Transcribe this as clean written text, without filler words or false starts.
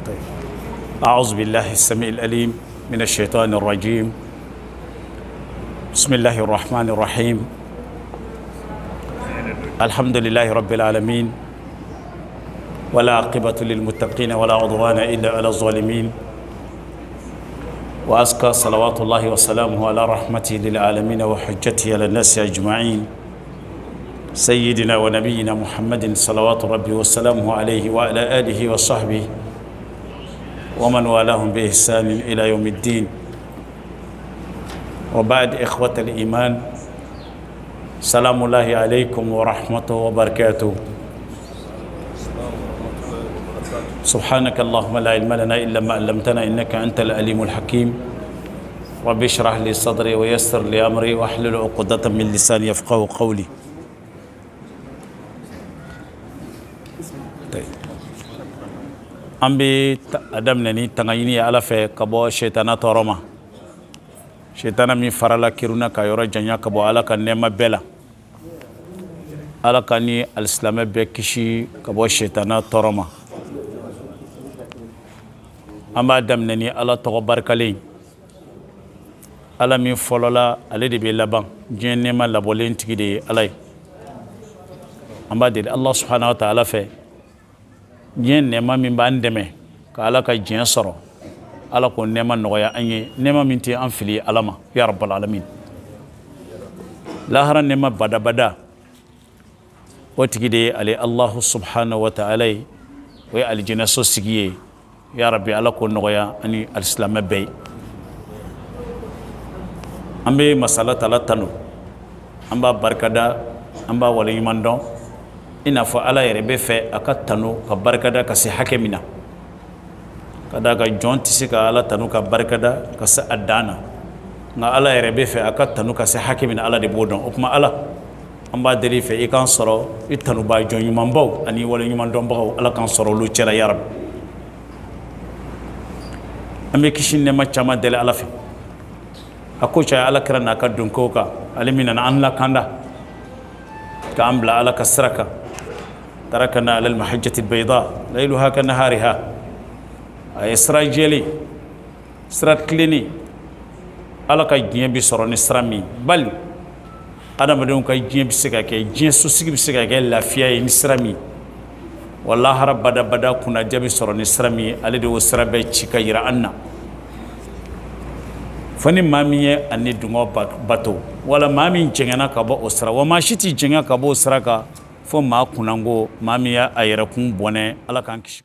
طيب. أعوذ بالله السميع العليم من الشيطان الرجيم. بسم الله الرحمن الرحيم. الحمد لله رب العالمين، ولا عاقبة للمتقين ولا عدوان إلا على الظالمين، وأزكى صلوات الله وسلامه على رحمته للعالمين وحجته على الناس أجمعين سيدنا ونبينا محمد صلوات ربي وسلامه عليه وعلى آله وصحبه ومن والاهم بإحسان إلى يوم الدين. وبعد إخوة الإيمان، سلام الله عليكم ورحمته وبركاته. سبحانك اللهم لا علم لنا إلا ما علمتنا إنك أنت العليم الحكيم. رب اشرح لي صدري ويسر لي أمري واحلل عقدة من لساني يفقهوا قولي. an bɛ daminɛ ni tangayini ye ala fɛ ka bɔ shetana tɔɔrɔ ma. Shetana min farala kiruna ka yɔrɔ janya ka bɔ ala ka nɛɛma bɛɛ la. Ala ka ni alisilamɛ bɛɛ kisi ka bɔ shetana tɔɔrɔ ma. An b'a daminɛ ni ala tɔgɔ barikalen. Ala min fɔlɔla ale de bɛ laban, diɲɛ nɛɛma labɔlen tigi de ye ala ye. An b'a deli Allah subhanahu wa ta'ala fɛ diɲɛ nɛɛma min b'an dɛmɛ ka ala ka diɲɛ sɔrɔ, ala ko nɛɛma nɔgɔya an ye, nɛɛma min tɛ an fili ala ma ya rabbal alamin. Lahara nɛɛma badabada o tigi de ye ale Allah subhanahu wa ta'ala ye, o ye alijinɛso sigi ye ya rabbi, ala ko nɔgɔya ani alisilamɛ bɛɛ ye. An bɛ masala tala tanu, an b'a barikada, an b'a waleɲuman dɔn, i n'a fɔ ala yɛrɛ bɛ fɛ a ka tanu ka barikada ka se hakɛ min na. Ka d'a kan jɔn tɛ se ka ala tanu ka barikada ka se a dan na, nka ala yɛrɛ bɛ fɛ a ka tanu ka se hakɛ min na ala de b'o dɔn. O tuma ala, an b'a deli fɛ i k'an sɔrɔ i tanuba jɔn ɲumanbaw ani waleɲuman dɔnbagaw, ala k'an sɔrɔ olu cɛla ya rabbi. An bɛ kisi nɛɛma caman deli ala fɛ. A ko caya ala kɛra n'a ka donkow kan, ale min nana an lakanda k'an bila ala ka sira kan. تركنا على المحجة البيضاء ليلها كنهارها. أي سرا جيلي سرا كليني على كي جيم بسرني سرامي بل أنا بدون كي جيم بسكا كي جيم سوسك بسكا كي لا فيا نسرامي والله رب بدا كنا جاب سرني سرامي على دو سرا بيتشيكا يرانا فني مامي أني دعوة باتو ولا مامي جنگنا كابو أسرا وما شتي جنگا كابو أسرا كا fo maa kunango maa min y'a yɛrɛ kun bɔnɛ ala k'an kisi.